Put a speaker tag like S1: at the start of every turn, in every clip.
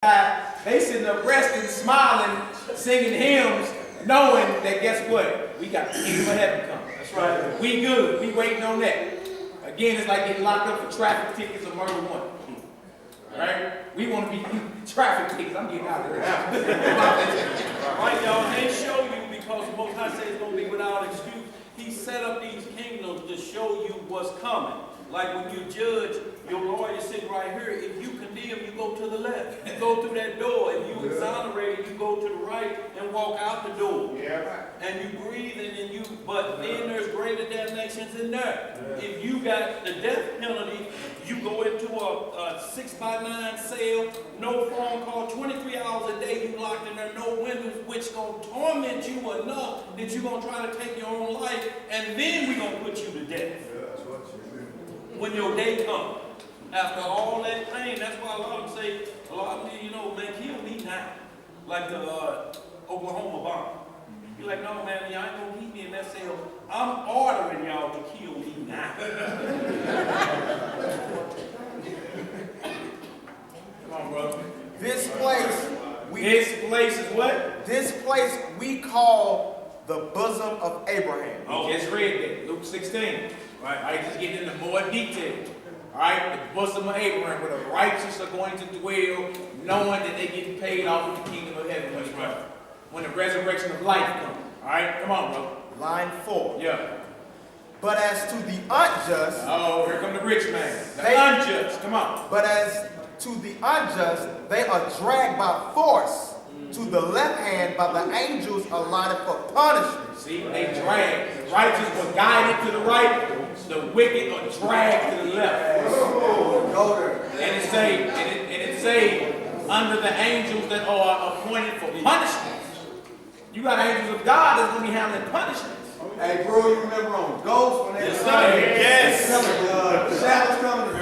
S1: They sitting up resting, smiling, singing hymns, knowing that guess what? We got the kingdom of heaven coming. That's right. We good. We waiting on that. Again, it's like getting locked up for traffic tickets or murder one. Right? We want to be traffic tickets. I'm getting out of here.
S2: Right, y'all. They show you because the Most High says it's going to be without excuse. He set up these kingdoms to show you what's coming. Like when you judge, your lawyer sitting right here. If you condemn, you go to the left. You go through that door. If you exonerate, you go to the right and walk out the door. Yeah. And you breathe and you. But then there's greater damnations in there. Yeah. If you got the death penalty, you go into a 6x9 cell, no phone call, 23 hours a day. You locked in there, no windows, which gonna torment you enough that you're gonna try to take your own life, and then we're gonna put you to death. When your day comes, after all that pain, that's why a lot of them say, a lot of them, you know, man, kill me now. Like the Oklahoma bomb. You're like, no, man, y'all ain't gonna keep me in that cell. I'm ordering y'all to kill me now.
S1: Come on, brother.
S3: This place
S1: is what?
S3: This place we call the bosom of Abraham.
S1: We just read that, Luke 16. Right, I just get into more detail. All right, the bosom of Abraham, where the righteous are going to dwell, knowing that they get paid off of the kingdom of heaven when the resurrection of life comes. All right, come on, bro.
S3: Line 4.
S1: Yeah.
S3: But as to the unjust,
S1: oh, here come the rich man. The unjust, come on.
S3: But as to the unjust, they are dragged by force to the left hand by the angels allotted for punishment.
S1: See, they drag. The righteous were guided to the right. The wicked are dragged to the left. And it say under the angels that are appointed for punishment. You got angels of God that's going to be handling punishments.
S4: Hey, bro, you remember on Ghost when they
S1: yes, sir. Yes.
S4: Shadows coming to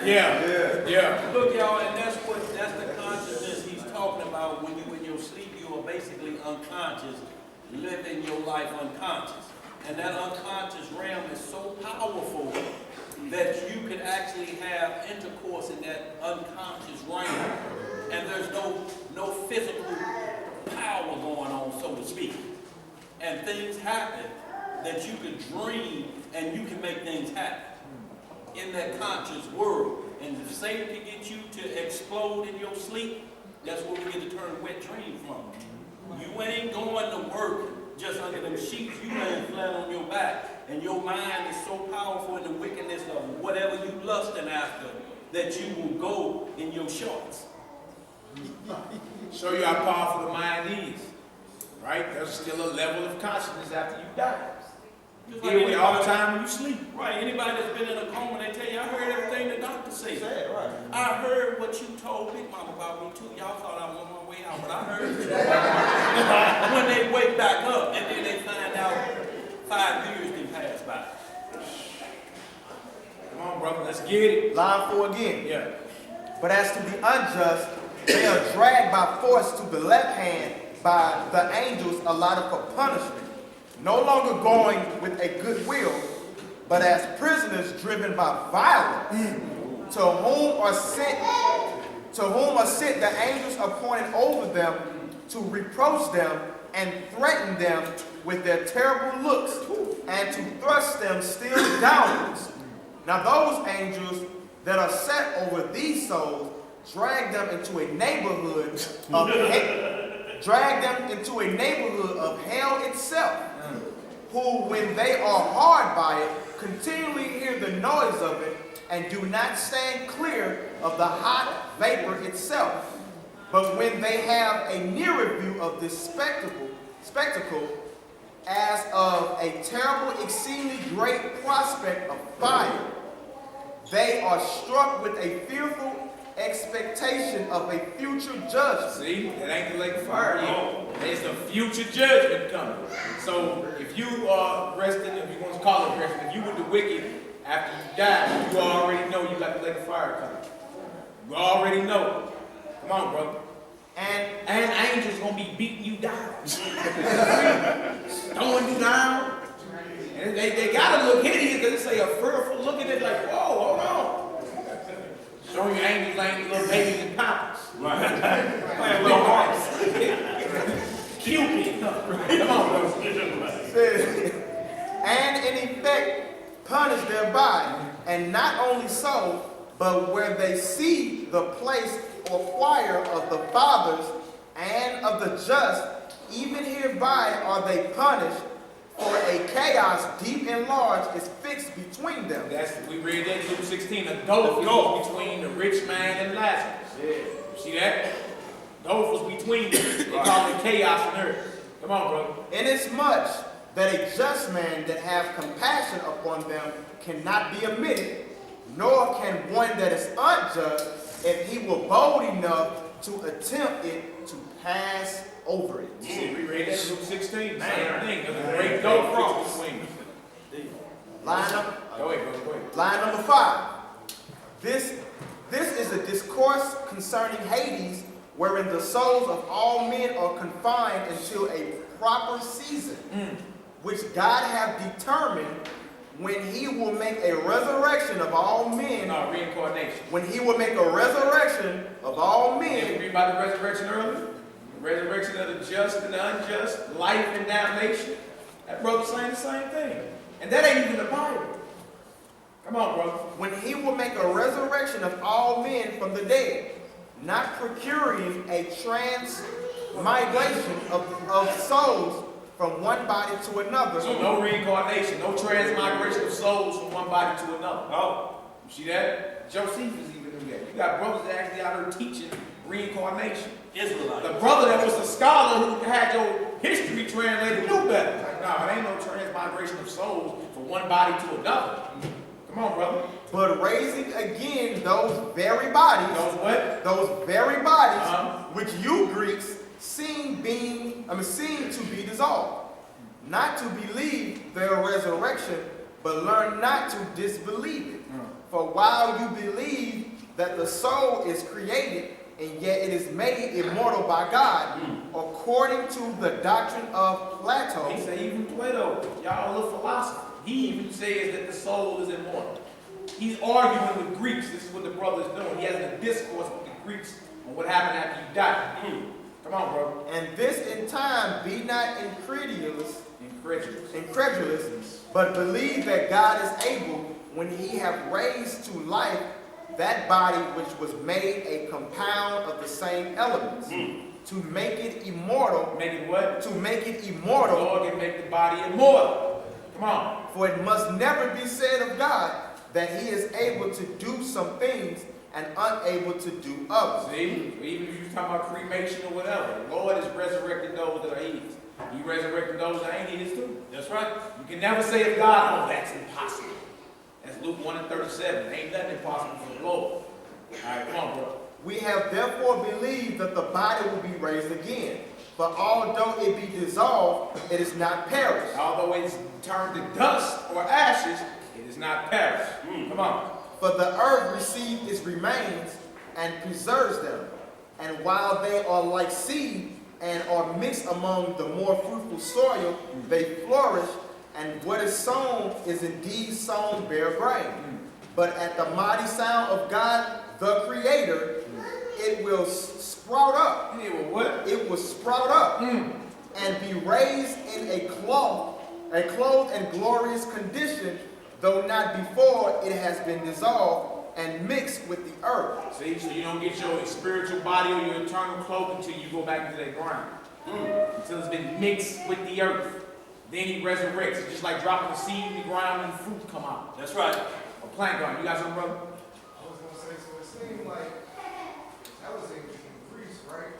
S1: Yeah.
S2: Look, y'all, and that's the consciousness he's talking about. When you in your sleep, you are basically unconscious, living your life unconscious. And that unconscious realm is so powerful that you can actually have intercourse in that unconscious realm. And there's no physical power going on, so to speak. And things happen that you can dream and you can make things happen in that conscious world. And if Satan can get you to explode in your sleep, that's where we get the term wet dream from. You ain't going to work just under them sheets. You laying flat on your back. And your mind is so powerful in the wickedness of whatever you lusting after that you will go in your shorts.
S1: Show you how powerful the mind is. Right? There's still a level of consciousness after you die. Here we all the time when you sleep.
S2: Right. Anybody that's been in a coma, they tell you, I heard everything the doctor said.
S1: Right.
S2: I heard what you told Big Mama about me too. Y'all thought I was on my way out, but I heard you. When they wake back up and then they find out 5 years can pass by.
S1: Come on, brother, let's get it.
S3: Line 4 again.
S1: Yeah.
S3: But as to the unjust, they are dragged by force to the left hand by the angels allotted for punishment. No longer going with a good will, but as prisoners driven by violence, to whom are sent the angels appointed over them to reproach them and threaten them with their terrible looks, and to thrust them still downwards. Now those angels that are set over these souls drag them into a neighborhood of hell itself, who, when they are hard by it, continually hear the noise of it, and do not stand clear of the hot vapor itself. But when they have a nearer view of this spectacle, as of a terrible, exceedingly great prospect of fire, they are struck with a fearful expectation of a future judgment.
S1: See, that ain't the lake of fire yet. There's a future judgment coming. So if you are resting, if you want to call it resting, if you were the wicked after you die, you already know you got the lake of fire coming. You already know. Come on, brother. And angels gonna be beating you down, throwing you down. And they gotta look hideous because they say a fearful look at it like, whoa, hold on. Showing you angels ain't
S2: Man, little hearts.
S1: Cupid. Come on, bro.
S3: Says, and in effect punish thereby, and not only so, but where they see the place or choir of the fathers and of the just, even hereby are they punished, for a chaos deep and large is fixed between them.
S1: We read that in Luke 16. A gulf was between the rich man and Lazarus. Yeah. You see that? Gulf was between them. They call it chaos on earth. Come on, brother.
S3: Inasmuch that a just man that have compassion upon them cannot be omitted, nor can one that is unjust, if he were bold enough to attempt it, to pass over it.
S1: See, we read that in Luke 16. Same thing. There's a great gulf between them.
S3: Line number,
S1: Go ahead, brother. Go ahead.
S3: line number 5. This is a discourse concerning Hades, wherein the souls of all men are confined until a proper season, which God hath determined, when he will make a resurrection of all men.
S1: No, reincarnation.
S3: When he will make a resurrection of all
S1: Did we
S3: men.
S1: read about the resurrection earlier? The resurrection of the just and the unjust, life and damnation. That brother's saying the same thing. And that ain't even the Bible. Come on, brother.
S3: When he will make a resurrection of all men from the dead, not procuring a transmigration of souls from one body to another.
S1: So no reincarnation, no transmigration of souls from one body to another.
S2: Oh,
S1: You see that? Josephus even knew that. You got brothers that actually out there teaching reincarnation.
S2: Israelites.
S1: The brother that was a scholar who had your history translated knew better. Like, no, it ain't no transmigration of souls from one body to another. Come on, brother.
S3: But raising again those very bodies,
S1: Knows what?
S3: those very bodies,
S1: Uh-huh.
S3: which you Greeks seem to be dissolved, not to believe their resurrection, but learn not to disbelieve it. For while you believe that the soul is created, and yet it is made immortal by God, according to the doctrine of Plato.
S1: He said even Plato, y'all little philosopher. He even says that the soul is immortal. He's arguing with Greeks. This is what the brother is doing. He has a discourse with the Greeks on what happened after you died. Come on, bro.
S3: And this in time be not incredulous,
S1: Incredulous.
S3: but believe that God is able, when he have raised to life that body which was made a compound of the same elements, to make it immortal,
S1: Make it what?
S3: to make it
S1: The
S3: immortal.
S1: Lord can make the body immortal. Come on.
S3: For it must never be said of God that he is able to do some things and unable to do others.
S1: See? Even if you're talking about cremation or whatever, the Lord is resurrecting those that are his. He resurrected those that ain't his too.
S2: That's right.
S1: You can never say of God, oh, that's impossible. That's Luke 1:37. Ain't nothing impossible for the Lord. All right, come on, bro.
S3: We have therefore believed that the body will be raised again. But although it be dissolved, it is not perished.
S1: Although it's turned to dust or ashes, it is not perished. Come on.
S3: For the earth received its remains and preserves them. And while they are like seed and are mixed among the more fruitful soil, they flourish, and what is sown is indeed sown bare grain. But at the mighty sound of God, the Creator, it will sprout up.
S1: Yeah, well, what?
S3: It will sprout up and be raised in a clothed and glorious condition, though not before it has been dissolved and mixed with the earth.
S1: See, so you don't get your spiritual body or your eternal cloak until you go back into that ground. Until it's been mixed with the earth. Then he resurrects. It's just like dropping a seed in the ground and fruit come out.
S2: That's right.
S1: A plant garden. You got something, brother?
S5: I was gonna say, so it seemed like that was in Greece, right?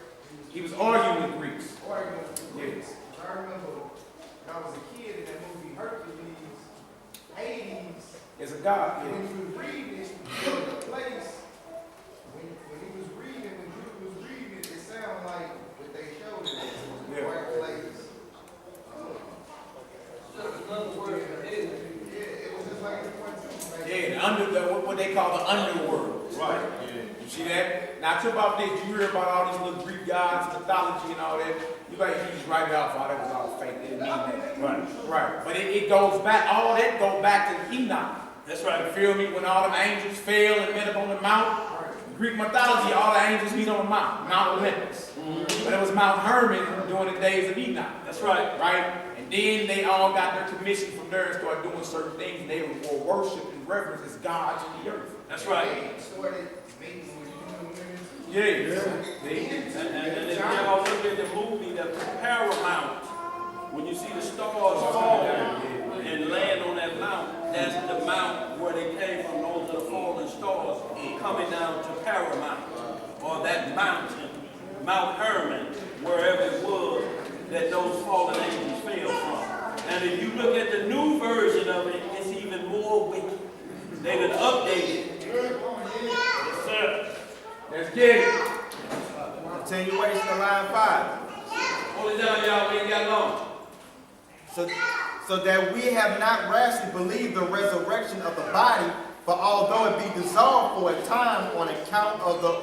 S1: He was arguing with Greeks.
S5: Arguing with
S1: Yeah.
S5: Greeks. I remember when I was a kid in that movie Hercules, Hades,
S1: It's a God.
S5: when
S1: Yeah.
S5: you was reading it, there was a place, when he was reading, when Jude was reading it, it sounded like what they showed it was the
S1: Yeah.
S5: right place. Yeah, it was just like the one too.
S1: Yeah, what they call the underworld.
S2: Right.
S1: Yeah. You see that? Now, talk about this. You hear about all these little Greek gods, mythology, and all that. You just write it off. Oh, that was all fake. They didn't mean that.
S2: Right.
S1: Right. But it goes back. All that goes back to Enoch.
S2: That's
S1: You
S2: right.
S1: feel me? When all them angels fell and met up on the mount, Greek mythology, all the angels meet on a mount, Mount Olympus. But it was Mount Hermon during the days of Enoch.
S2: That's right.
S1: Right? And then they all got their commission from there and started doing certain things. And they were worshipped and reverenced as gods in the earth.
S2: That's right.
S5: Started mating with human women.
S1: Yeah.
S2: And if y'all look at the movie, the Paramount, when you see the stars fall and land on that mount, that's the mount where they came from. Those are the fallen stars coming down to Paramount, or that mountain, Mount Hermon, wherever it was that those fallen angels fell from. And if you look at the new version of it, it's even more wicked. They've been updated. Yes, sir.
S1: Let's get it.
S3: Continuation of line 5.
S2: Hold it down, y'all. We ain't got long.
S3: So that we have not rashly believed the resurrection of the body, for although it be dissolved for a time on account of the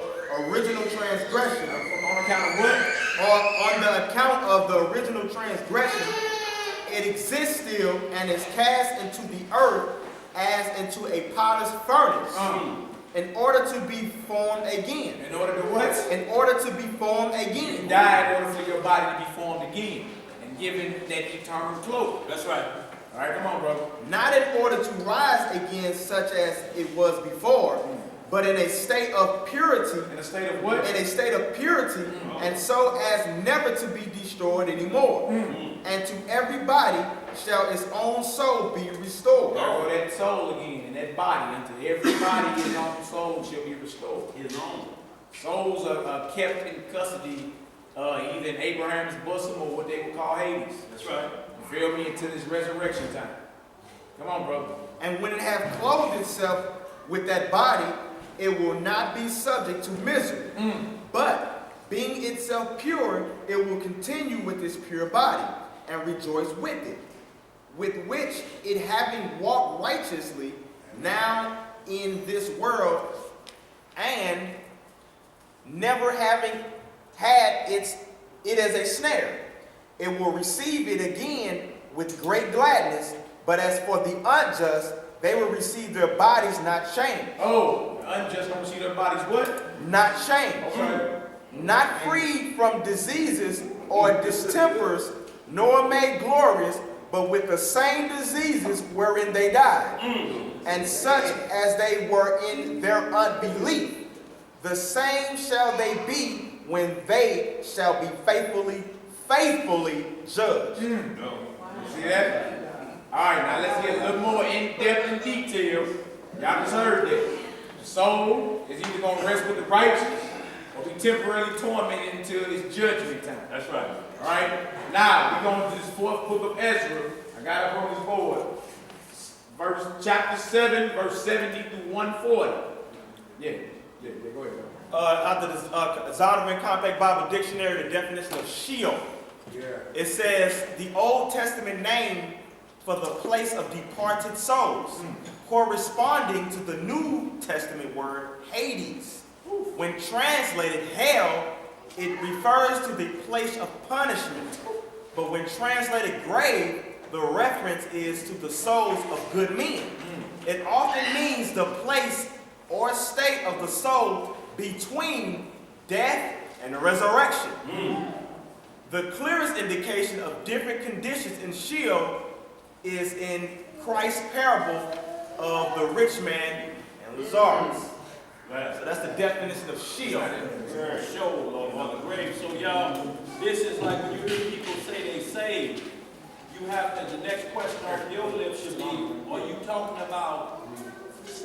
S3: original transgression,
S1: On account of what?
S3: or on the account of the original transgression, it exists still and is cast into the earth as into a potter's furnace, in order to be formed again.
S1: In order to what?
S3: In order to be formed
S1: You
S3: again.
S1: die in order for your body to be formed again and given that eternal cloak.
S2: That's right.
S1: All right, come on, brother.
S3: Not in order to rise again such as it was before, but in a state of purity,
S1: In a state of what?
S3: in a state of purity, and so as never to be destroyed anymore. And to everybody shall its own soul be restored.
S1: There go that soul again, and that body. Unto everybody his own soul shall be restored.
S2: His own.
S1: Souls are kept in custody, either in Abraham's bosom or what they would call Hades.
S2: That's right.
S1: You feel me? Until this resurrection time. Come on, brother.
S3: And when it hath clothed itself with that body, it will not be subject to misery. But being itself pure, it will continue with its pure body, and rejoice with it, with which it having walked righteously now in this world, and never having had it as a snare, it will receive it again with great gladness. But as for the unjust, they will receive their bodies not shamed.
S1: Oh, the unjust don't see their bodies what?
S3: Not shamed.
S1: Okay.
S3: Not freed from diseases or distempers, nor made glorious, but with the same diseases wherein they died, and such as they were in their unbelief, the same shall they be when they shall be faithfully judged.
S1: See that? All right, now let's get a little more in depth and detail. Y'all just heard that. The soul is either going to rest with the righteous or be temporarily tormented until it's judgment time.
S2: That's right.
S1: All right? Now, we're going to this fourth book of Ezra. I got it up on this board. Chapter 7, verse 70 through 140. Yeah, go ahead.
S3: Out of the Zondervan Compact Bible Dictionary, the definition of Sheol.
S1: Yeah.
S3: It says the Old Testament name for the place of departed souls, corresponding to the New Testament word Hades. When translated hell, it refers to the place of punishment. But when translated grave, the reference is to the souls of good men. It often means the place or state of the soul between death and the resurrection. The clearest indication of different conditions in Sheol is in Christ's parable of the rich man and Lazarus.
S2: Right.
S3: So that's the definition of Sheol.
S2: Show on the grave. So y'all, this is like when you hear people say they saved, you have to, the next question on your lips should be, are you talking about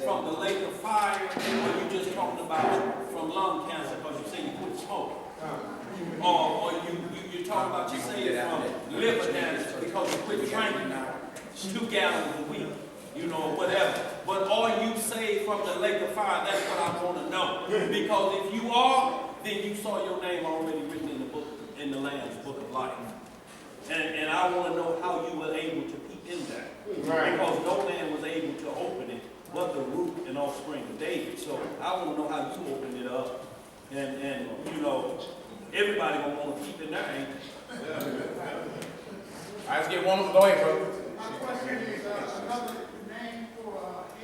S2: from the lake of fire, or are you just talking about from lung cancer because you say you quit smoke? Or you're talking about you saved from liver damage because you quit drinking 2 gallons a week, you know, whatever. But are you saved from the lake of fire? That's what I want to know. Because if you are, then you saw your name already written in the book, in the Lamb's book of life. And I want to know how you were able to peek in that.
S3: Right.
S2: Because no man was able to open it but the root and offspring of David. So I want to know how you opened it up. And you know, everybody gonna want to keep in there, ain't they?
S1: All right, let's get one more. Go ahead, brother.
S6: My question is, another name for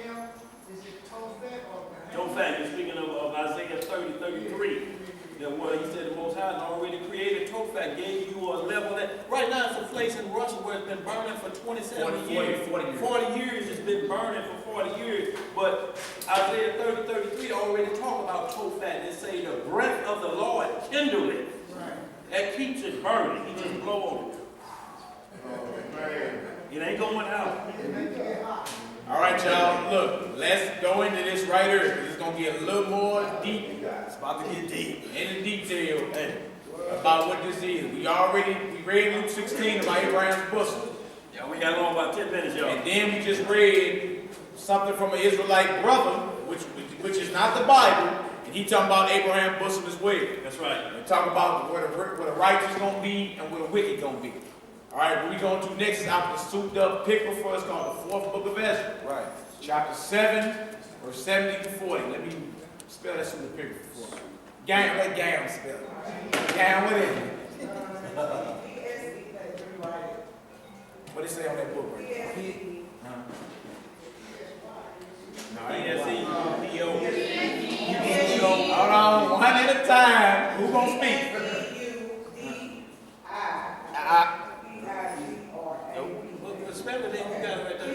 S6: hell, is it Tophet or Gehenna?
S2: Tophet, you're speaking of Isaiah 30:33. That where he said the Most High has already created Tophet, gave you a level that, right now it's a place in Russia where it's been burning for 27 years. 40 years it's been burning for 40 years. But Isaiah 30:33 already talk about Tophet. They say the breath of the Lord kindle it. That keeps it burning. He just blow on it. It ain't going out.
S1: All right, y'all. Look, let's go into this right here. It's gonna get a little more deep. It's about to get deep into detail about what this is. We read Luke 16 about Abraham's bosom.
S2: Yeah, we got on about 10 minutes, y'all.
S1: And then we just read something from an Israelite brother, which is not the Bible, and he talking about Abraham's bosom as well.
S2: That's right.
S1: And talk about where the righteous gonna be and where the wicked gonna be. All right, what we going to next is out the souped up pickle for us called the 4th book of Ezra. Right. Chapter 7, verse 70 to 40. Let me spell that souped up pickle for us. Let Gam spell it. Gam, what is it? What did it say on that book right there? No, hold on, one at a time. Who gonna speak?
S2: Spell it, then you got it right there.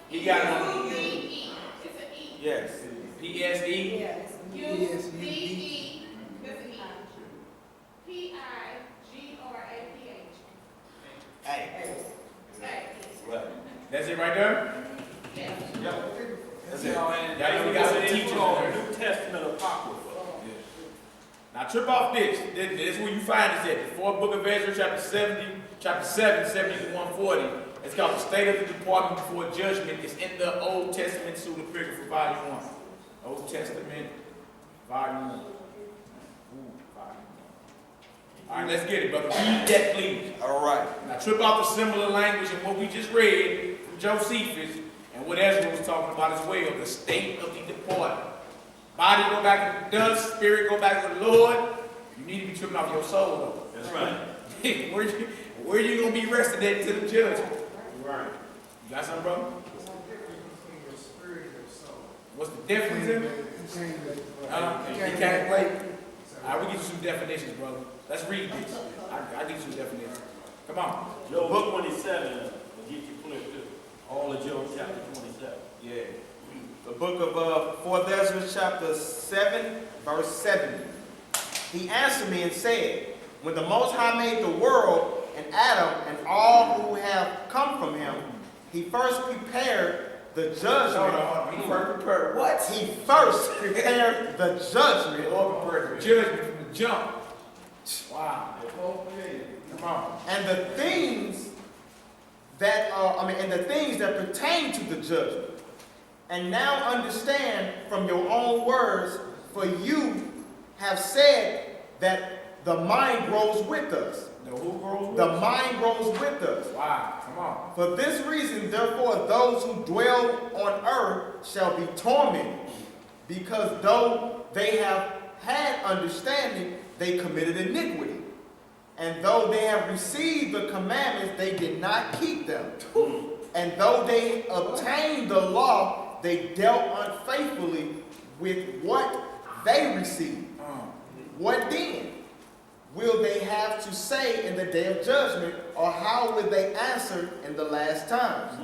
S1: He got it on.
S7: It's an E.
S1: Yes. P-S-E.
S7: Yes. U-D-E. That's an E. P-I-G-R-A-P-H.
S1: Hey.
S2: Right.
S1: That's it right there?
S7: Yes.
S1: Yep. That's it.
S2: Y'all even got some teaching on New Testament Apocrypha.
S1: Now trip off this. This is where you find this at. The 4th book of Ezra, chapter 7, 70 to 140. It's called the State of the Department Before Judgment. It's in the Old Testament Pseudepigraphy, volume 1. Old Testament, volume 1. All right, let's get it, brother. Read that, please. All right. Now trip off the similar language and what we just read from Josephus and what Ezra was talking about as well. The state of the departed. Body go back to the dust, spirit go back to the Lord. You need to be tripping off your soul, though.
S2: That's right.
S1: Where you gonna be rested at to the judgment? Right. You got something, brother? What's the difference in it? You can't play. All right, we'll get you some definitions, brother. Let's read this. I'll give you some definitions. Come on.
S2: Job book 27 will get you clear too. All of Job chapter 27.
S3: Yeah. The book of 4th Ezra, chapter 7, verse 70. He answered me and said, when the Most High made the world and Adam and all who have come from him, he first prepared the judgment.
S1: Hold on. He first prepared what?
S3: He first prepared the judgment.
S1: Lord prepared the judgment from the jump. Wow. Come on.
S3: And the things that pertain to the judgment. And now understand from your own words, for you have said that the mind grows with us.
S1: No, who grows with
S3: The
S1: us?
S3: mind grows with us.
S1: Wow, come on.
S3: For this reason, therefore, those who dwell on earth shall be tormented, because though they have had understanding, they committed iniquity. And though they have received the commandments, they did not keep them. And though they obtained the law, they dealt unfaithfully with what they received. What then will they have to say in the day of judgment, or how will they answer in the last times?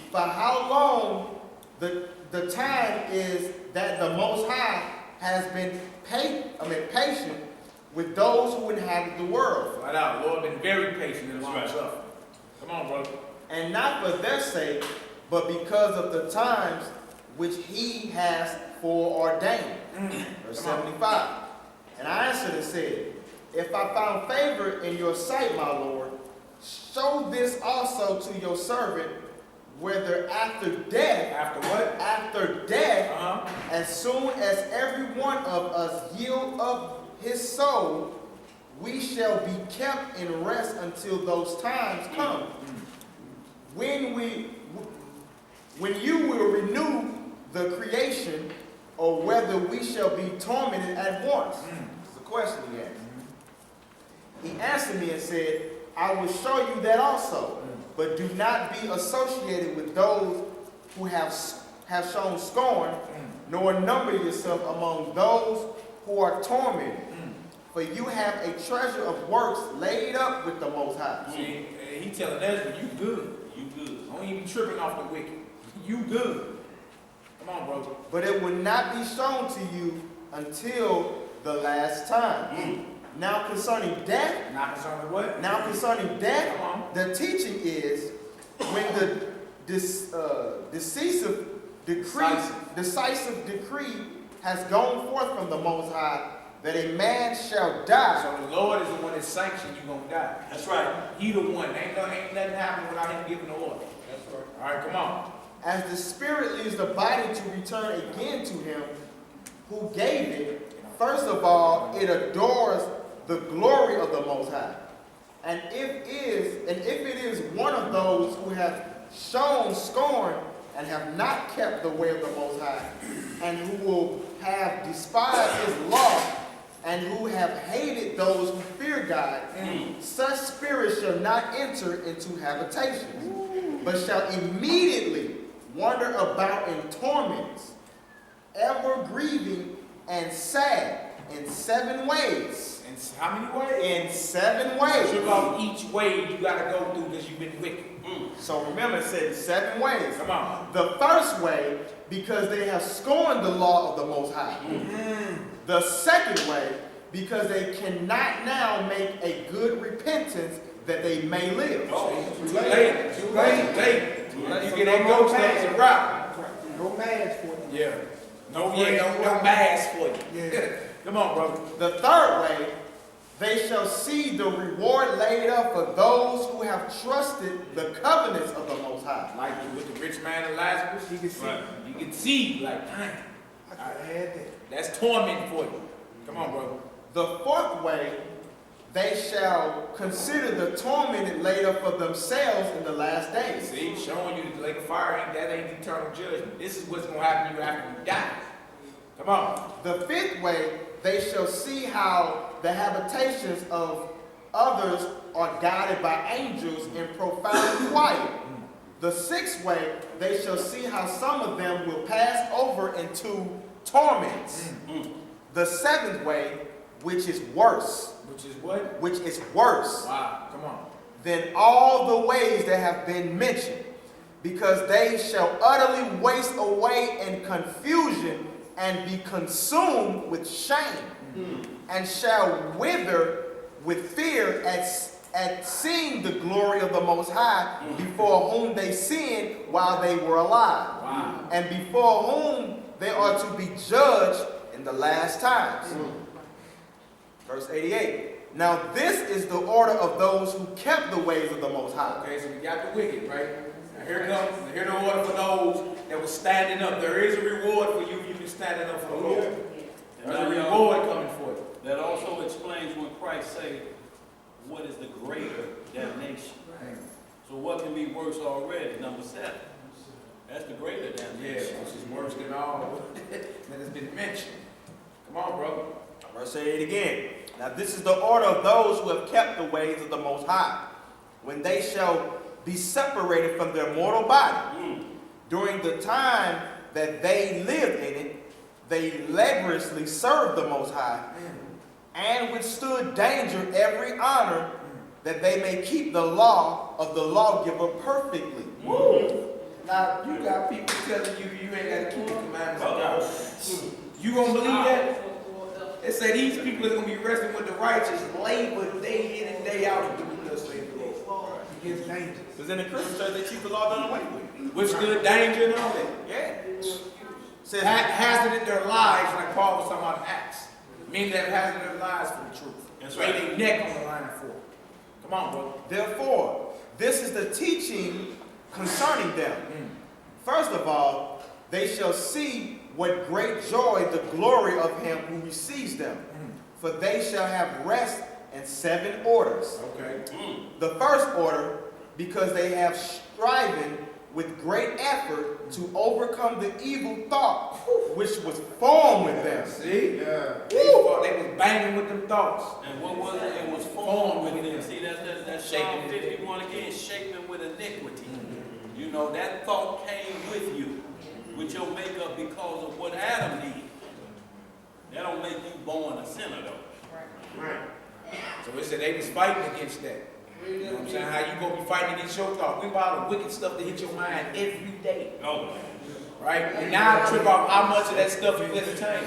S3: For how long the time is that the Most High has been patient with those who inhabit the world.
S1: Flat out, Lord been very patient and long suffering. Come on, brother.
S3: And not for their sake, but because of the times which he has foreordained. Verse 75. And I answered and said, if I found favor in your sight, my Lord, show this also to your servant, whether after death.
S1: After what?
S3: After death, as soon as every one of us yield up his soul, we shall be kept in rest until those times come. When you will renew the creation, or whether we shall be tormented at once. It's the question he asked. He answered me and said, I will show you that also, but do not be associated with those who have shown scorn, nor number yourself among those who are tormented. For you have a treasure of works laid up with the Most High.
S1: See, he telling Ezra, you good.
S2: You good.
S1: Don't even tripping off the wicked. You good. Come on, brother.
S3: But it will not be shown to you until the last time. Now concerning death,
S1: Not concerned with what?
S3: Now concerning death,
S1: Come on.
S3: the teaching is when the decisive decree has gone forth from the Most High that a man shall die.
S1: So the Lord is the one that sanctioned you gonna die.
S2: That's right.
S1: He the one. Ain't nothing happening without him giving the order.
S2: That's right.
S1: All right, come on.
S3: As the Spirit leads the body to return again to him who gave it, first of all, it adores the glory of the Most High. And if it is one of those who have shown scorn and have not kept the way of the Most High, and who will have despised his law, and who have hated those who fear God, such spirits shall not enter into habitations, but shall immediately wander about in torments, ever grieving and sad in 7 ways.
S1: And how many ways?
S3: In 7 ways.
S1: Trip off each way you gotta go through because you've been wicked.
S3: So remember, it said 7 ways.
S1: Come on.
S3: The first way, because they have scorned the law of the Most High. The second way, because they cannot now make a good repentance that they may live.
S1: Too late. You get that ghost legs and rock.
S6: No mask for you.
S1: Yeah. No mask for you.
S6: Yeah.
S1: Come on, brother.
S3: The third way, they shall see the reward laid up for those who have trusted the covenants of the Most High.
S1: Like with the rich man and Lazarus, you can see.
S2: Right.
S1: You can see, like, dang,
S6: I could have had that.
S1: that's torment for you. Come on, brother.
S3: The fourth way, they shall consider the torment laid up for themselves in the last days.
S1: See, showing you the lake of fire, that ain't eternal judgment. This is what's going to happen to you after you die. Come on.
S3: The fifth way, they shall see how the habitations of others are guided by angels in profound quiet. The sixth way, they shall see how some of them will pass over into torments. The seventh way, which is worse.
S1: Which is what?
S3: Which is worse
S1: Wow. Come on.
S3: than all the ways that have been mentioned, because they shall utterly waste away in confusion and be consumed with shame, and shall wither with fear at seeing the glory of the Most High, before whom they sinned while they were alive,
S1: Wow.
S3: and before whom they are to be judged in the last times. Verse 88. Now this is the order of those who kept the ways of the Most High.
S1: Okay, so we got the wicked, right? Now here the order for those that were standing up. There is a reward for you if you've been standing up for the Lord. There's a reward coming for you.
S2: That also explains when Christ said, what is the greater damnation? So what can be worse already? Number 7. That's the greater
S1: Yeah,
S2: damnation.
S1: which is worse than all that has been mentioned. Come on, brother.
S3: I'm going to say it again. Now this is the order of those who have kept the ways of the Most High, when they shall be separated from their mortal body. During the time that they lived in it, they laboriously served the Most High, and withstood danger every honor, that they may keep the law of the lawgiver perfectly.
S1: Now, you got people telling you you ain't got to keep the commandments of God. You gonna believe that? It said these people are gonna be wrestling with the righteous, labor day in and day out to do what thus saith the Lord.
S6: It gets dangerous.
S3: Because in the Christian church, they keep the law done away with.
S1: Withstood danger and all that.
S3: Yeah. Says,
S1: Hazarded their lives, like Paul was talking about in Acts. Meaning they hazarded their lives for the truth.
S2: That's
S1: Laid
S2: right.
S1: their neck on the line for it. Come on, bro.
S3: therefore, this is the teaching concerning them. First of all, they shall see what great joy the glory of him who receives them. For they shall have rest in 7 orders.
S1: Okay.
S3: The first order, because they have striven with great effort to overcome the evil thought which was formed with them.
S1: See?
S6: Yeah.
S1: They was banging with them thoughts.
S2: And what was it? It was formed with them. See, that's Psalm
S1: Shaping
S2: 51 again, shaping with iniquity. You know, that thought came with you. with your makeup because of what Adam did. That don't make you born a sinner, though.
S1: Right. So it said they was fighting against that. You know what I'm saying? How you gonna be fighting against your thought? We about the wicked stuff that hit your mind every day.
S2: Oh.
S1: Right? And now I trip out how much of that stuff you entertain.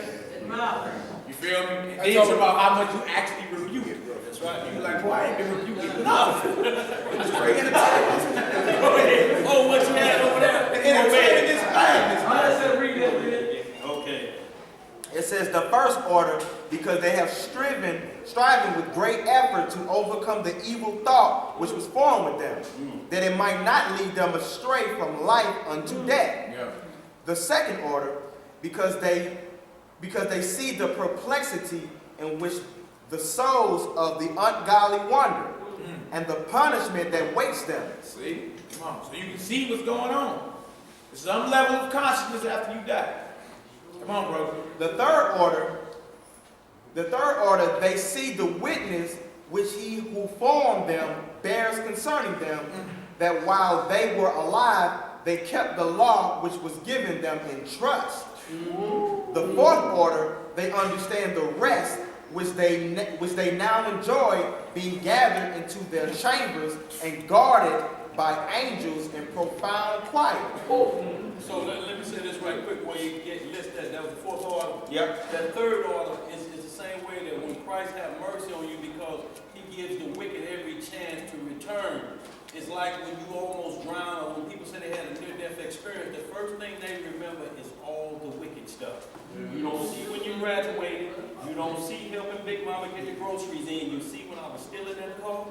S1: You feel me? And then trip out how much you actually review it. That's right. You be like, boy, I ain't been reviewing nothing. It's straight entertainment.
S2: Oh, what you had over there?
S1: Entertainment is madness.
S2: Okay.
S3: It says the first order, because they have striving with great effort to overcome the evil thought which was formed with them, that it might not lead them astray from life unto death.
S1: Yeah.
S3: The second order, because they see the perplexity in which the souls of the ungodly wander, and the punishment that waits them.
S1: See? Come on. So you can see what's going on. There's some level of consciousness after you die. Come on, bro.
S3: The third order, they see the witness which he who formed them bears concerning them, that while they were alive, they kept the law which was given them in trust. The fourth order, they understand the rest which they now enjoy, being gathered into their chambers and guarded by angels in profound quiet.
S2: So let me say this right quick before you get listed. That was the fourth order.
S3: Yep.
S2: That third order is the same way that when Christ has mercy on you because he gives the wicked every chance to return. It's like when you almost drown, or when people say they had a near-death experience, the first thing they remember is all the wicked stuff. You don't see when you graduated. You don't see helping Big Mama get the groceries in. You see when I was still in that car.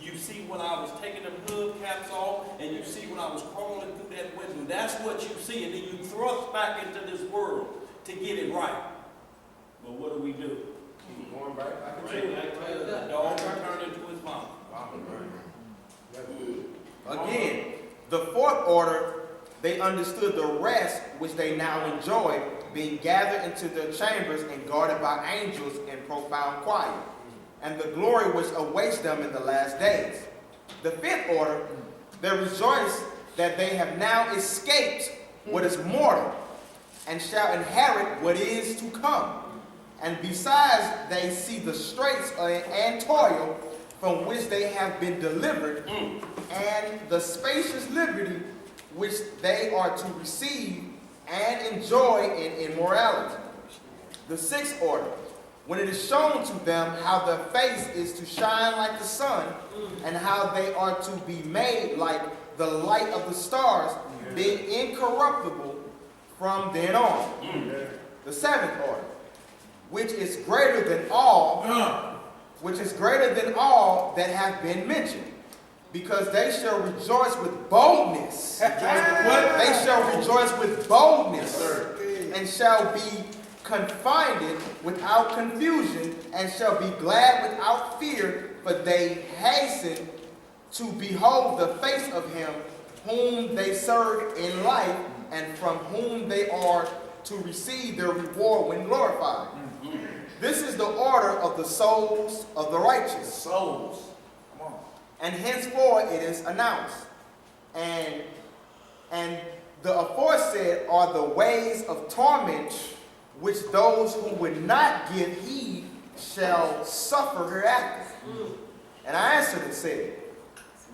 S2: You see when I was taking them hood caps off, and you see when I was crawling through that window. That's what you see, and then you thrust back into this world to get it right. But what do?
S1: Going back.
S2: The dog returned into his mouth.
S3: Again, the fourth order, they understood the rest which they now enjoy, being gathered into their chambers and guarded by angels in profound quiet, and the glory which awaits them in the last days. The fifth order, they rejoice that they have now escaped what is mortal, and shall inherit what is to come. And besides, they see the straits and toil from which they have been delivered, and the spacious liberty which they are to receive and enjoy in immorality. The sixth order, when it is shown to them how their face is to shine like the sun, and how they are to be made like the light of the stars, being incorruptible from then on. The seventh order, which is greater than all that have been mentioned, because they shall rejoice with boldness. They shall rejoice with boldness, and shall be confined without confusion, and shall be glad without fear, for they hasten to behold the face of him whom they serve in life, and from whom they are to receive their reward when glorified. This is the order of the souls of the righteous.
S1: Souls. Come on.
S3: And henceforth it is announced. And the aforesaid are the ways of torment which those who would not give heed shall suffer hereafter. And I answered and said,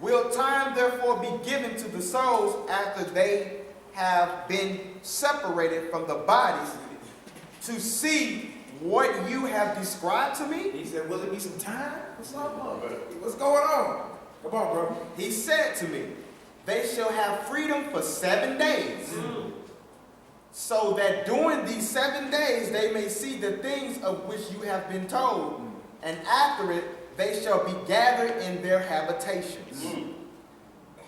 S3: will time therefore be given to the souls after they have been separated from the bodies to see what you have described to me?
S1: He said, will it be some time? What's up, bro? What's going on? Come on, bro.
S3: He said to me, they shall have freedom for 7 days, so that during these 7 days they may see the things of which you have been told, and after it they shall be gathered in their habitations.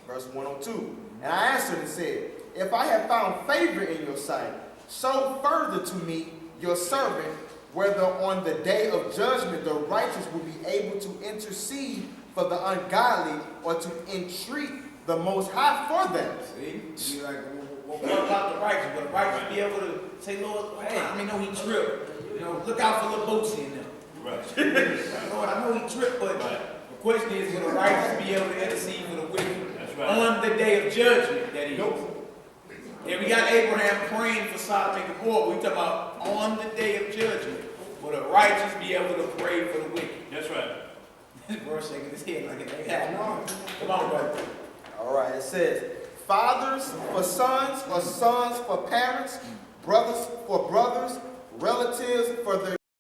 S3: Verse 102, and I answered and said, if I have found favor in your sight, show further to me your servant, whether on the day of judgment the righteous will be able to intercede for the ungodly, or to entreat the Most High for them.
S1: See? You're like, well, what about the righteous? Will the righteous be able to say, Lord, hey, I mean, know he tripped. You know, look out for little boats in them. Right. Lord, I know he tripped, but the question is, will the righteous be able to intercede for the wicked on the day of judgment that he is? And we got Abraham praying for Sodom and Gomorrah. We talking about on the day of judgment. Will the righteous be able to pray for the wicked?
S2: That's right.
S1: This verse shaking his head like it ain't happening. Come on, brother.
S3: All right, it says, fathers for sons, or sons for parents, brothers for brothers, relatives for their